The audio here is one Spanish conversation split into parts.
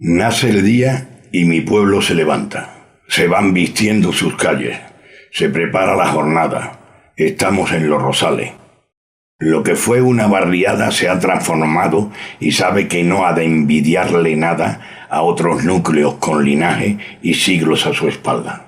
Nace el día y mi pueblo se levanta. Se van vistiendo sus calles. Se prepara la jornada. Estamos en Los Rosales. Lo que fue una barriada se ha transformado y sabe que no ha de envidiarle nada a otros núcleos con linaje y siglos a su espalda.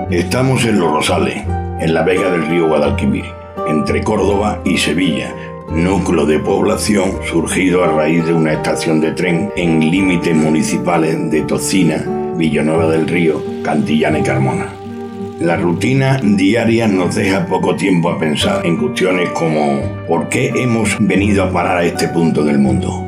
Estamos en Los Rosales, en la vega del río Guadalquivir, entre Córdoba y Sevilla, núcleo de población surgido a raíz de una estación de tren en límites municipales de Tocina, Villanueva del Río, Cantillana y Carmona. La rutina diaria nos deja poco tiempo a pensar en cuestiones como ¿por qué hemos venido a parar a este punto del mundo?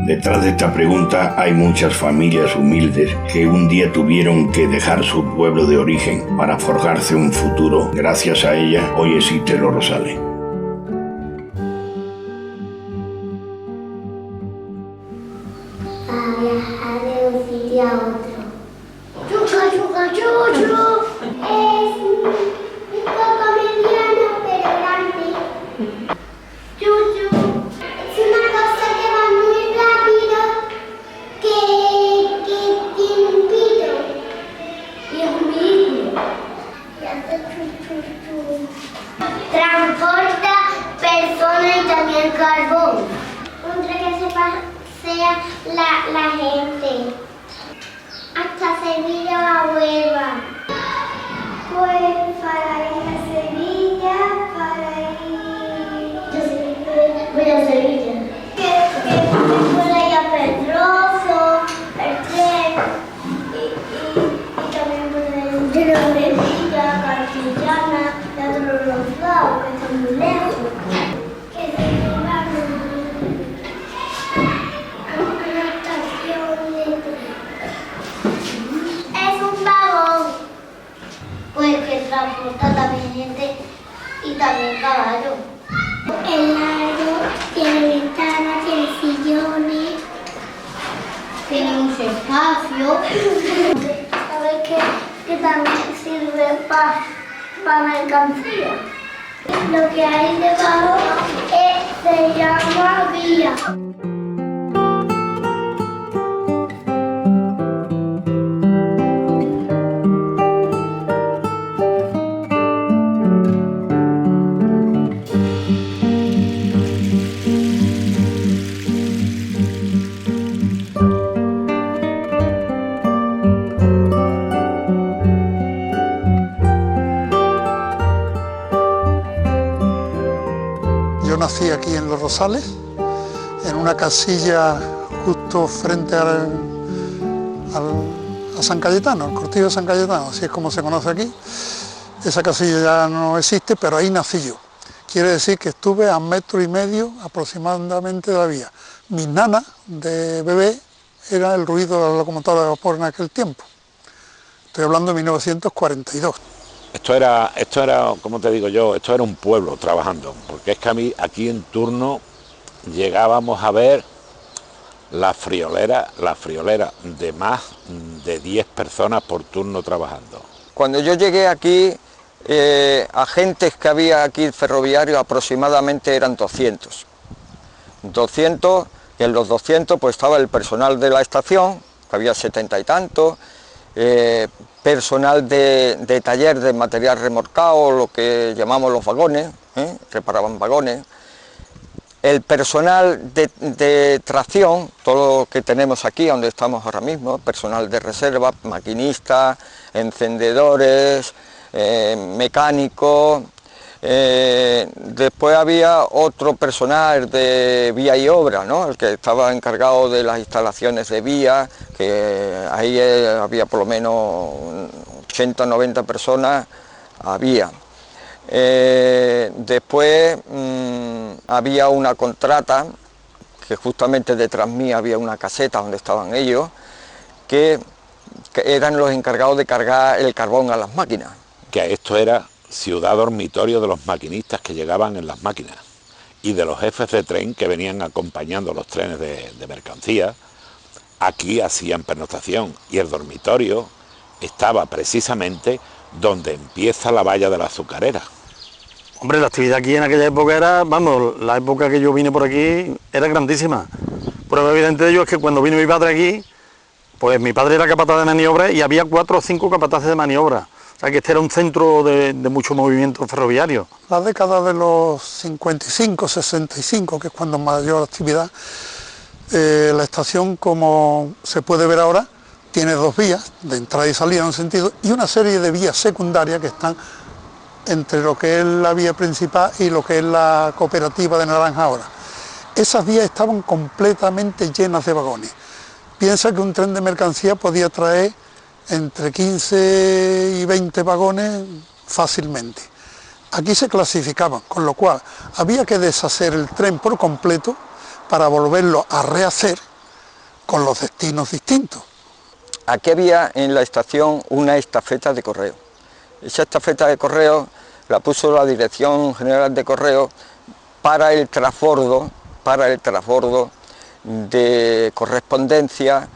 Detrás de esta pregunta hay muchas familias humildes que un día tuvieron que dejar su pueblo de origen para forjarse un futuro. Gracias a ella, hoy existe Los Rosales. A viajar de un sitio a otro. ¡Chucha, chucha, chuchu! Es un poco mediano, pero grande. Chuchu. Es una cosa que va muy rápido, que tiene un pito. Y es un vidrio. Y hace chuchu. Transporta personas y también carbón. Otra que se pasea la gente. Hasta Sevilla o a Huelva. Pues para ir a Sevilla, para ir... Voy a Sevilla. Que pueda ir a Pedroso, el tren, y también puede ir a Sevilla, Cantillana, y a todos los lados, que están muy lejos. Que se llevan a una estación de tren. Es un vagón, pues que transporta también gente y también caballo. El largo tiene ventanas, tiene sillones, tiene mucho espacio. ¿Sabes que también sirve para mercancía? Lo que hay debajo se llama vía. Yo nací aquí en Los Rosales, en una casilla justo frente a San Cayetano, el cortijo de San Cayetano, así es como se conoce aquí. Esa casilla ya no existe, pero ahí nací yo. Quiere decir que estuve a 1,5 metros aproximadamente de la vía. Mis nanas de bebé era el ruido de la locomotora de vapor en aquel tiempo. Estoy hablando de 1942. Esto era, como te digo yo, esto era un pueblo trabajando, porque es que aquí en turno llegábamos a ver la friolera de más de 10 personas por turno trabajando. Cuando yo llegué aquí, agentes que había aquí ferroviarios aproximadamente eran 200. 200, y en los 200 pues estaba el personal de la estación, que había 70 y tantos, personal de taller de material remolcado, lo que llamamos los vagones, reparaban vagones, el personal de tracción, todo lo que tenemos aquí, donde estamos ahora mismo, personal de reserva, maquinistas, encendedores, mecánicos. Después había otro personal de vía y obra, ¿no? El que estaba encargado de las instalaciones de vía, que ahí había por lo menos 80 o 90 personas, había. Después había una contrata, que justamente detrás mí había una caseta donde estaban ellos, que que eran los encargados de cargar el carbón a las máquinas. Que esto era ciudad dormitorio de los maquinistas que llegaban en las máquinas y de los jefes de tren que venían acompañando los trenes de mercancía. Aquí hacían pernoctación y el dormitorio estaba precisamente donde empieza la valla de la azucarera. Hombre, la actividad aquí en aquella época era, vamos, la época que yo vine por aquí era grandísima. Prueba evidente de ello es que cuando vino mi padre aquí, pues mi padre era capataz de maniobra y había 4 o 5 capataces de maniobra. O sea que este era un centro de mucho movimiento ferroviario. La década de los 55, 65, que es cuando mayor actividad, la estación, como se puede ver ahora, tiene 2 vías, de entrada y salida en un sentido, y una serie de vías secundarias que están entre lo que es la vía principal y lo que es la cooperativa de Naranja ahora. Esas vías estaban completamente llenas de vagones. Piensa que un tren de mercancía podía traer entre 15 y 20 vagones fácilmente. Aquí se clasificaban, con lo cual había que deshacer el tren por completo para volverlo a rehacer con los destinos distintos. Aquí había en la estación una estafeta de correo. Esa estafeta de correo la puso la Dirección General de Correo para el transbordo de correspondencia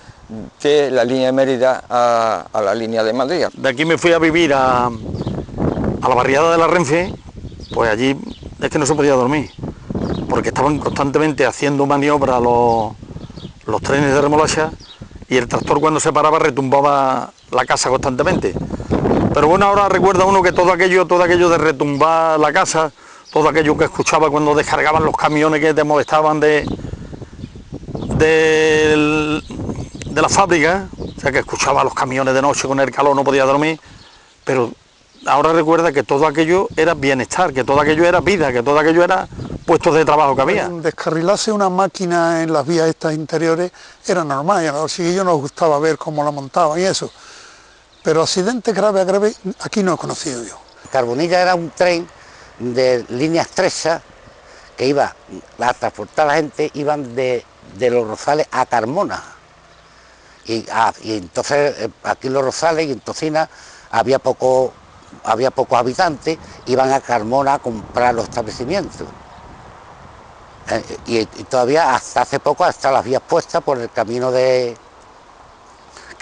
de la línea de Mérida a la línea de Madrid. De aquí me fui a vivir a la barriada de la Renfe, pues allí es que no se podía dormir, porque estaban constantemente haciendo maniobra los trenes de remolacha y el tractor cuando se paraba retumbaba la casa constantemente. Pero bueno, ahora recuerda uno que todo aquello de retumbar la casa, todo aquello que escuchaba cuando descargaban los camiones que te molestaban de la fábrica, o sea que escuchaba los camiones de noche con el calor, no podía dormir, pero ahora recuerda que todo aquello era bienestar, que todo aquello era vida, que todo aquello era puestos de trabajo que había. Descarrilarse una máquina en las vías estas interiores era normal, y a los chiquillos nos gustaba ver cómo la montaban y eso, pero accidentes graves a graves aquí no he conocido yo. Carbonilla era un tren de línea estrecha que iba a transportar a la gente, iban de Los Rosales a Carmona. Y entonces aquí en Los Rosales y en Tocina había pocos habitantes, iban a Carmona a comprar los establecimientos. Y todavía hasta hace poco hasta las vías puestas por el camino que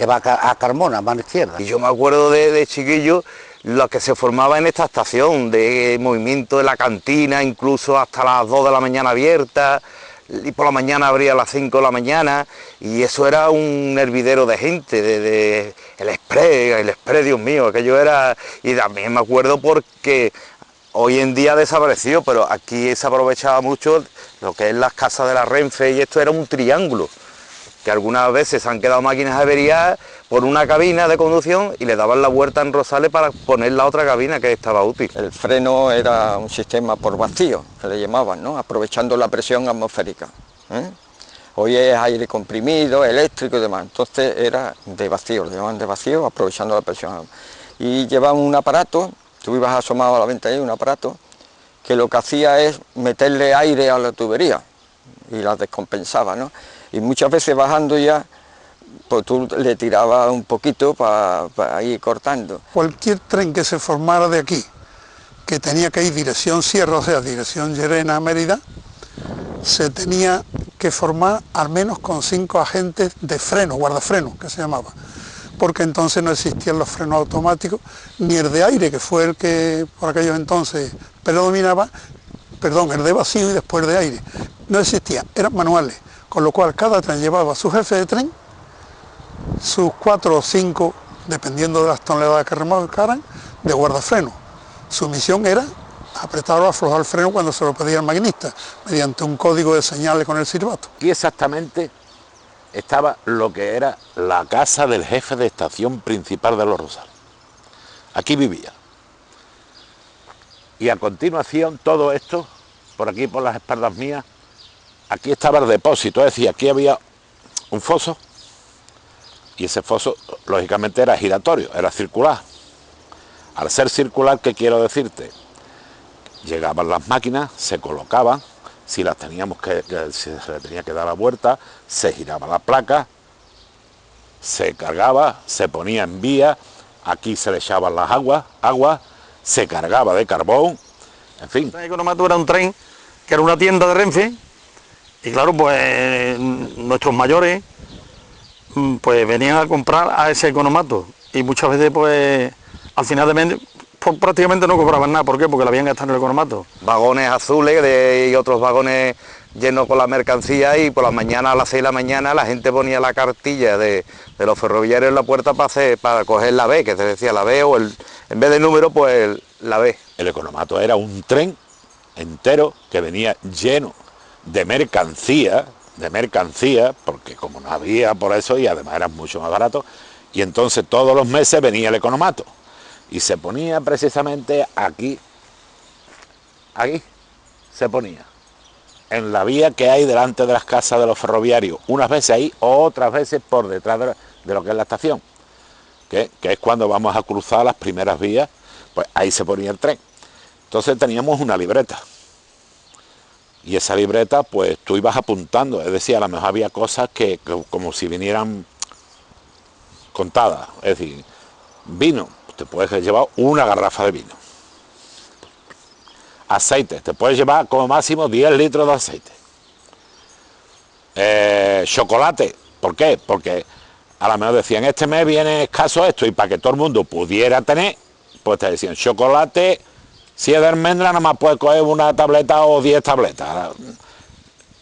va a Carmona, mano izquierda. Y yo me acuerdo de chiquillo lo que se formaba en esta estación, de movimiento de la cantina, incluso hasta las 2 de la mañana abierta, y por la mañana abría a las 5 de la mañana, y eso era un hervidero de gente, el exprés, Dios mío, aquello era. Y también me acuerdo porque hoy en día ha desaparecido, pero aquí se aprovechaba mucho lo que es las casas de la Renfe, y esto era un triángulo, que algunas veces han quedado máquinas averiadas por una cabina de conducción y le daban la vuelta en Rosales para poner la otra cabina que estaba útil. El freno era un sistema por vacío, que le llamaban, ¿no? Aprovechando la presión atmosférica. Hoy es aire comprimido, eléctrico y demás, entonces era de vacío, le llamaban de vacío, aprovechando la presión. Y llevaban un aparato, tú ibas asomado a la ventanilla, un aparato, que lo que hacía es meterle aire a la tubería y la descompensaba, ¿no? Y muchas veces bajando ya, pues tú le tirabas un poquito para ir cortando. Cualquier tren que se formara de aquí, que tenía que ir dirección Sierra, o sea, dirección Llerena a Mérida, se tenía que formar al menos con 5 agentes de freno, guardafrenos, que se llamaba, porque entonces no existían los frenos automáticos, ni el de aire, que fue el que por aquellos entonces predominaba, el de vacío y después de aire, no existía, eran manuales. Con lo cual cada tren llevaba a su jefe de tren, sus 4 o 5, dependiendo de las toneladas que remolcaran, de guardafreno. Su misión era apretar o aflojar el freno cuando se lo pedía el maquinista, mediante un código de señales con el silbato. Aquí exactamente estaba lo que era la casa del jefe de estación principal de Los Rosales. Aquí vivía. Y a continuación todo esto, por aquí por las espaldas mías, aquí estaba el depósito, es decir, aquí había un foso y ese foso lógicamente era giratorio, era circular. Al ser circular, ¿qué quiero decirte? Llegaban las máquinas, se colocaban, si se le tenía que dar la vuelta, se giraba la placa se cargaba, se ponía en vía, aquí se le echaban las aguas, se cargaba de carbón, en fin. El economato era un tren que era una tienda de Renfe, y claro, pues nuestros mayores pues venían a comprar a ese economato, y muchas veces pues al final de mes pues, prácticamente no cobraban nada. ¿Por qué? Porque la habían gastado en el economato. Vagones azules y otros vagones llenos con la mercancía, y por la mañana a las 6 de la mañana la gente ponía la cartilla de los ferroviarios en la puerta para coger la B, que se decía la B, o en vez de número pues la B. El economato era un tren entero que venía lleno de mercancía, porque como no había por eso, y además era mucho más barato, y entonces todos los meses venía el economato y se ponía precisamente aquí se ponía en la vía que hay delante de las casas de los ferroviarios, unas veces ahí, otras veces por detrás de lo que es la estación, que es cuando vamos a cruzar las primeras vías, pues ahí se ponía el tren. Entonces teníamos una libreta, y esa libreta pues tú ibas apuntando, es decir, a lo mejor había cosas que como si vinieran contadas, es decir, vino, te puedes llevar una garrafa de vino. Aceite, te puedes llevar como máximo 10 litros de aceite. Chocolate, ¿por qué? Porque a lo mejor decían, este mes viene escaso esto, y para que todo el mundo pudiera tener, pues te decían, chocolate, si es de almendra, nada más puedes coger una tableta o 10 tabletas.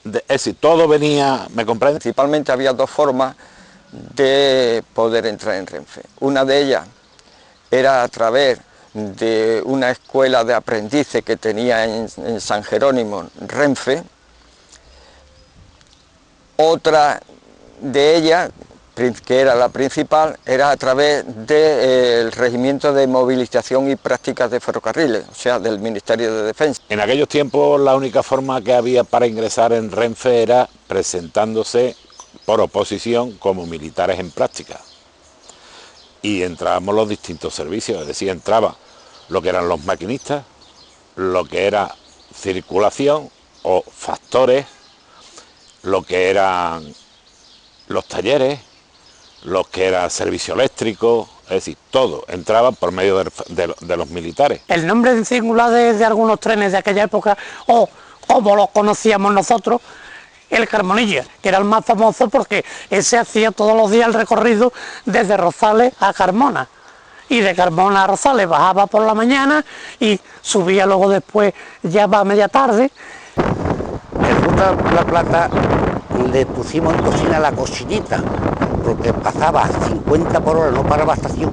Es decir, todo venía, ¿me comprendes? Principalmente había dos formas de poder entrar en Renfe. Una de ellas era a través de una escuela de aprendices que tenía en San Jerónimo, Renfe. Otra de ellas, que era la principal, era a través del Regimiento de Movilización y Prácticas de Ferrocarriles, o sea, del Ministerio de Defensa. En aquellos tiempos la única forma que había para ingresar en Renfe era presentándose por oposición como militares en práctica. Y entrábamos los distintos servicios, es decir, entraba lo que eran los maquinistas, lo que era circulación o factores, lo que eran los talleres, lo que era servicio eléctrico, es decir, todo entraba por medio de los militares. El nombre en singular de algunos trenes de aquella época, o como los conocíamos nosotros, el Carmonilla, que era el más famoso porque ese hacía todos los días el recorrido desde Rosales a Carmona, y de Carmona a Rosales bajaba por la mañana y subía luego después ya va a media tarde. En Ruta La Plata le pusimos en cocina la cocinita, porque pasaba a 50 por hora, no paraba estación,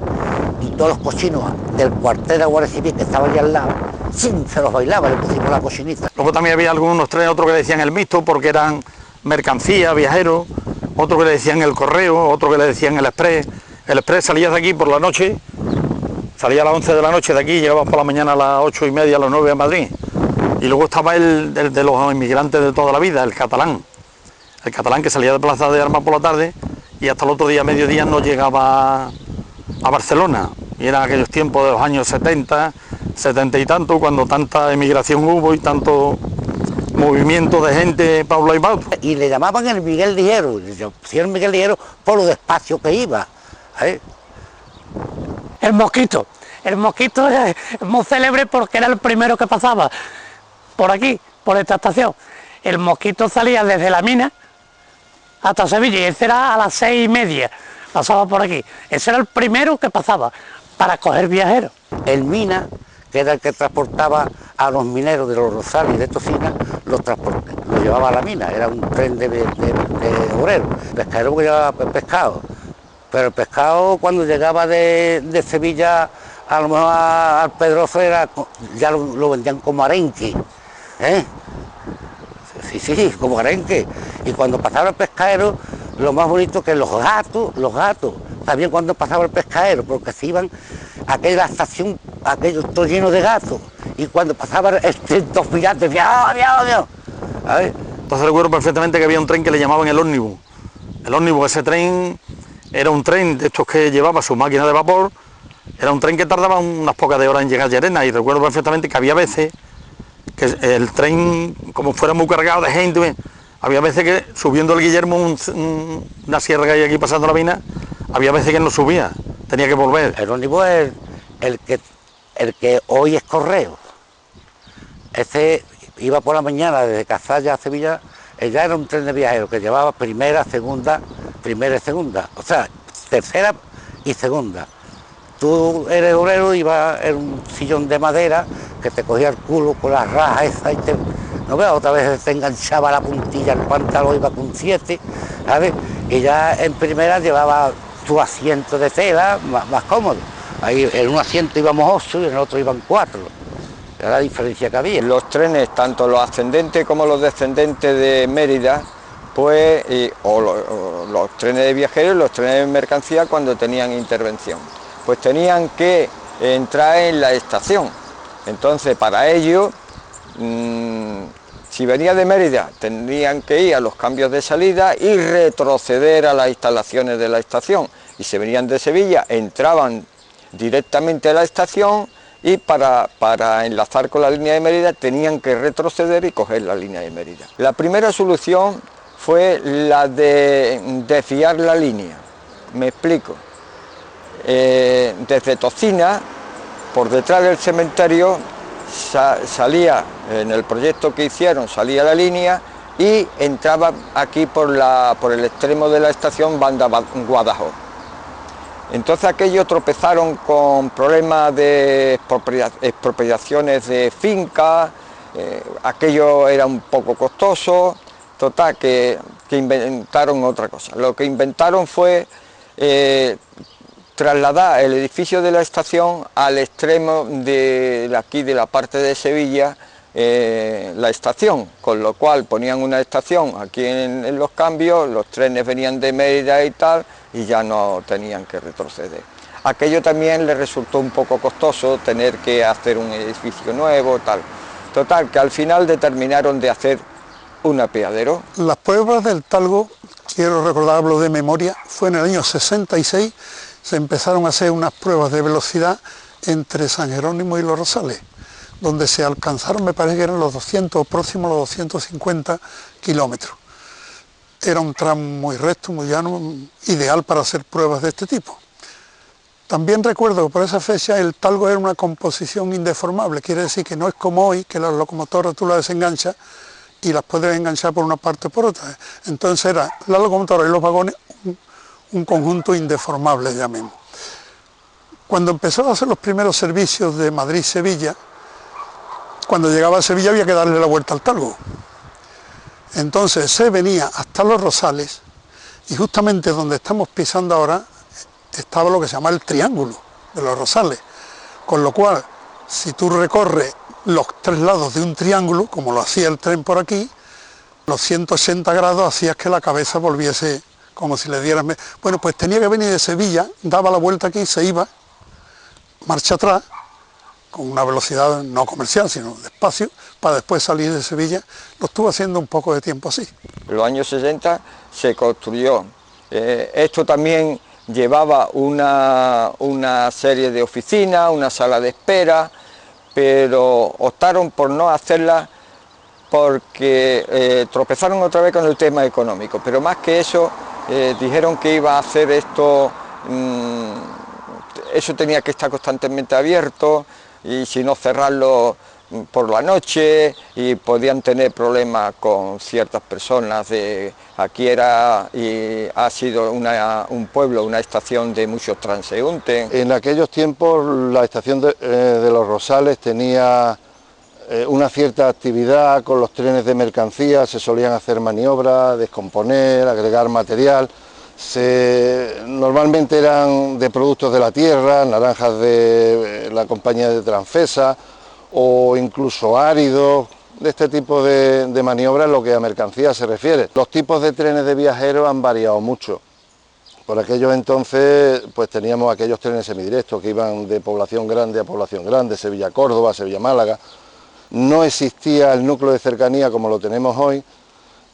y todos los cocinos del cuartel de Guardia Civil que estaba allá al lado, sin se los bailaba, le pusimos la cocinita. Luego también había algunos trenes, otros que le decían el mixto, porque eran mercancía, viajeros, otro que le decían el correo, otro que le decían el express. El express salía de aquí por la noche, salía a las 11 de la noche de aquí, llegaba por la mañana a las 8:30, a las 9 a Madrid. Y luego estaba el de los inmigrantes de toda la vida, el catalán que salía de Plaza de Armas por la tarde y hasta el otro día, mediodía, no llegaba a Barcelona. Y eran aquellos tiempos de los años 70, 70 y tanto, cuando tanta emigración hubo y tanto movimiento de gente para un lado y para otro. Y le llamaban el Miguel Ligero, el Miguel Ligero por lo despacio que iba. El mosquito es muy célebre porque era el primero que pasaba por aquí, por esta estación. El mosquito salía desde la mina hasta Sevilla, y ese era a las 6:30, pasaba por aquí. Ese era el primero que pasaba para coger viajeros. El Mina, que era el que transportaba a los mineros de los Rosales y de Tocina, los llevaba a la mina, era un tren de obreros. El pescadero que llevaba pescado, pero el pescado cuando llegaba de Sevilla, a lo mejor al Pedroso, ya lo vendían como arenque, Sí, como arenque. Y cuando pasaba el pescadero, lo más bonito que los gatos, también cuando pasaba el pescadero, porque se iban a aquella estación, aquello todo lleno de gatos, y cuando pasaban estos piratas, decía, ¡oh, Dios! Entonces recuerdo perfectamente que había un tren que le llamaban el ómnibus. El ómnibus, ese tren, era un tren de estos que llevaba su máquina de vapor, era un tren que tardaba unas pocas de horas en llegar a Llerena, y recuerdo perfectamente que había veces que el tren, como fuera muy cargado de gente, había veces que subiendo el Guillermo, una sierra que hay aquí pasando la mina, Había veces que no subía, tenía que volver. El ómnibus es el que hoy es Correo. Ese iba por la mañana desde Cazalla a Sevilla, ya era un tren de viajeros que llevaba primera y segunda, o sea, tercera y segunda. Tú eres obrero, ibas en un sillón de madera que te cogía el culo con las rajas esas y te... No veo, otra vez te enganchaba la puntilla, el pantalón iba con 7, ¿sabes? Y ya en primera llevaba tu asiento de tela más cómodo. Ahí en un asiento íbamos 8 y en el otro iban 4. Era la diferencia que había. Los trenes, tanto los ascendentes como los descendentes de Mérida, pues, los trenes de viajeros y los trenes de mercancía cuando tenían intervención, pues tenían que entrar en la estación. Entonces, para ello, si venía de Mérida, tendrían que ir a los cambios de salida y retroceder a las instalaciones de la estación. Y si venían de Sevilla, entraban directamente a la estación y para enlazar con la línea de Mérida tenían que retroceder y coger la línea de Mérida. La primera solución fue la de desviar la línea. Me explico. Desde Tocina, por detrás del cementerio, salía, en el proyecto que hicieron, salía la línea y entraba aquí por el extremo de la estación Banda Guadajo. Entonces aquello tropezaron con problemas de expropiaciones de fincas, aquello era un poco costoso, total que inventaron otra cosa. Lo que inventaron fue trasladar el edificio de la estación al extremo de aquí, de la parte de Sevilla, la estación, con lo cual ponían una estación aquí en los cambios, los trenes venían de Mérida y tal, y ya no tenían que retroceder. Aquello también les resultó un poco costoso, tener que hacer un edificio nuevo, tal. Total, que al final determinaron de hacer un apeadero. Las pruebas del Talgo, quiero recordarlo de memoria, fue en el año 66, se empezaron a hacer unas pruebas de velocidad entre San Jerónimo y Los Rosales, donde se alcanzaron, me parece que eran los 200, próximos a los 250 kilómetros. Era un tramo muy recto, muy llano, ideal para hacer pruebas de este tipo. También recuerdo que por esa fecha el Talgo era una composición indeformable, quiere decir que no es como hoy, que las locomotoras tú las desenganchas y las puedes enganchar por una parte o por otra. Entonces era la locomotora y los vagones un conjunto indeformable, llamemos. Cuando empezó a hacer los primeros servicios de Madrid-Sevilla, cuando llegaba a Sevilla había que darle la vuelta al Talgo. Entonces se venía hasta Los Rosales y justamente donde estamos pisando ahora estaba lo que se llama el Triángulo de Los Rosales, con lo cual si tú recorres los 3 lados de un triángulo, como lo hacía el tren por aquí, los 180 grados hacías que la cabeza volviese como si le dieras... Bueno, pues tenía que venir de Sevilla, daba la vuelta aquí, se iba, marcha atrás, con una velocidad no comercial, sino despacio, para después salir de Sevilla. Lo estuvo haciendo un poco de tiempo así. En los años 60 se construyó. Esto también llevaba una serie de oficinas, una sala de espera, pero optaron por no hacerla porque tropezaron otra vez con el tema económico, pero más que eso, dijeron que iba a hacer esto, eso tenía que estar constantemente abierto, y si no cerrarlo por la noche, y podían tener problemas con ciertas personas. Aquí era y ha sido un pueblo, una estación de muchos transeúntes. En aquellos tiempos la estación de Los Rosales tenía una cierta actividad con los trenes de mercancía, se solían hacer maniobras, descomponer, agregar material. Normalmente eran de productos de la tierra, naranjas de la compañía de Transfesa o incluso áridos, de este tipo de maniobras en lo que a mercancía se refiere. Los tipos de trenes de viajeros han variado mucho. Por aquellos entonces pues teníamos aquellos trenes semidirectos que iban de población grande a población grande, Sevilla-Córdoba, Sevilla-Málaga. No existía el núcleo de cercanía como lo tenemos hoy.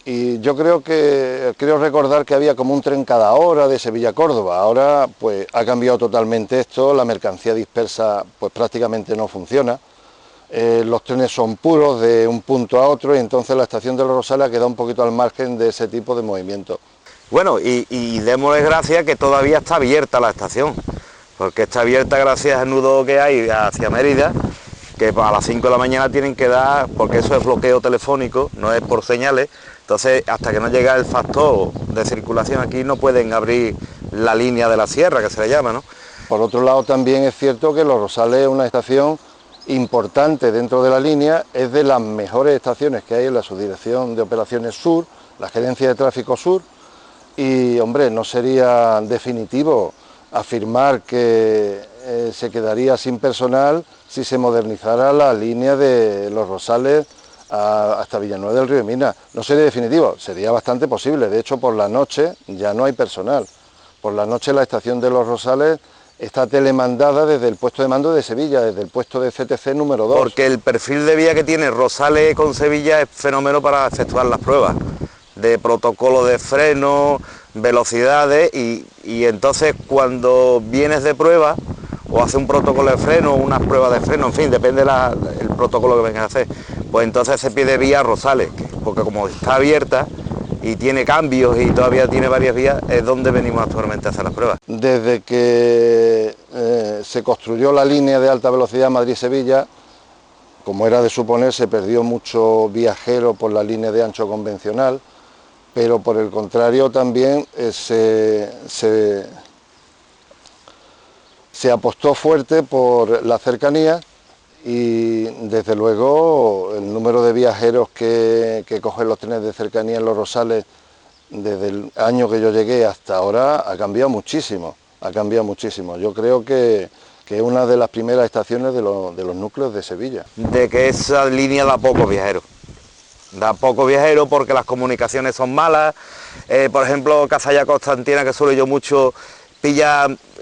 Y yo creo recordar que había como un tren cada hora de Sevilla a Córdoba. Ahora pues ha cambiado totalmente esto, la mercancía dispersa pues prácticamente no funciona. Los trenes son puros de un punto a otro y entonces la estación de Los Rosales ha quedado un poquito al margen de ese tipo de movimiento. Bueno, y démosle gracias que todavía está abierta la estación, porque está abierta gracias al nudo que hay hacia Mérida, que a las 5 de la mañana tienen que dar, porque eso es bloqueo telefónico, no es por señales, entonces hasta que no llega el factor de circulación aquí no pueden abrir la línea de la sierra, que se le llama, ¿no? Por otro lado, también es cierto que Los Rosales es una estación importante dentro de la línea, es de las mejores estaciones que hay en la Subdirección de Operaciones Sur, la Gerencia de Tráfico Sur, y hombre, no sería definitivo afirmar que se quedaría sin personal si se modernizara la línea de Los Rosales hasta Villanueva del Río Minas. No sería definitivo, sería bastante posible. De hecho, por la noche ya no hay personal. Por la noche la estación de Los Rosales está telemandada desde el puesto de mando de Sevilla, desde el puesto de CTC número 2. Porque el perfil de vía que tiene Rosales con Sevilla es fenómeno para efectuar las pruebas de protocolo de freno, velocidades, y entonces cuando vienes de prueba o hace un protocolo de freno, unas pruebas de freno, en fin, depende del protocolo que vengas a hacer, pues entonces se pide vía Rosales, porque como está abierta y tiene cambios y todavía tiene varias vías, es donde venimos actualmente a hacer las pruebas. Desde que se construyó la línea de alta velocidad Madrid-Sevilla, como era de suponer, se perdió mucho viajero por la línea de ancho convencional, pero por el contrario también se apostó fuerte por la cercanía, y desde luego el número de viajeros que cogen los trenes de cercanía en Los Rosales desde el año que yo llegué hasta ahora ha cambiado muchísimo, Yo creo que es una de las primeras estaciones de los núcleos de Sevilla. De que esa línea da pocos viajeros. Da poco viajero porque las comunicaciones son malas. Por ejemplo, Cazalla Constantina, que suelo yo mucho,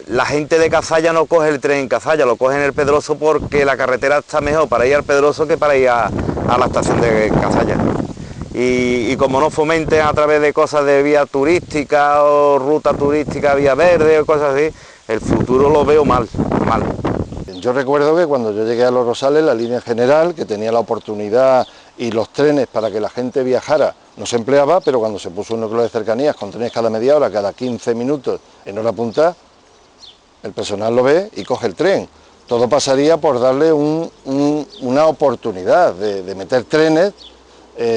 la gente de Cazalla no coge el tren en Cazalla, lo coge en el Pedroso porque la carretera está mejor para ir al Pedroso que para ir a la estación de Cazalla. Y como no fomenten a través de cosas de vía turística o ruta turística, vía verde o cosas así, el futuro lo veo mal. Yo recuerdo que cuando yo llegué a Los Rosales, la línea general, que tenía la oportunidad y los trenes para que la gente viajara, no se empleaba, pero cuando se puso un núcleo de cercanías con trenes cada media hora, cada 15 minutos en hora punta, el personal lo ve y coge el tren. Todo pasaría por darle una oportunidad de meter trenes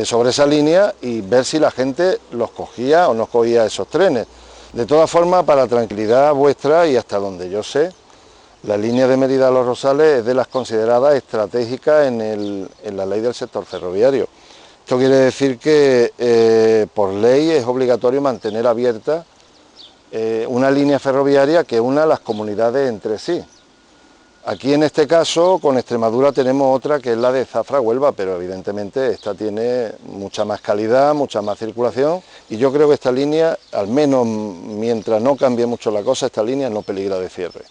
sobre esa línea y ver si la gente los cogía o no cogía esos trenes. De todas formas, para tranquilidad vuestra y hasta donde yo sé, la línea de Mérida a Los Rosales es de las consideradas estratégicas en la ley del sector ferroviario. Esto quiere decir que por ley es obligatorio mantener abierta una línea ferroviaria que una las comunidades entre sí. Aquí en este caso con Extremadura tenemos otra que es la de Zafra-Huelva, pero evidentemente esta tiene mucha más calidad, mucha más circulación, y yo creo que esta línea, al menos mientras no cambie mucho la cosa, esta línea no peligra de cierre.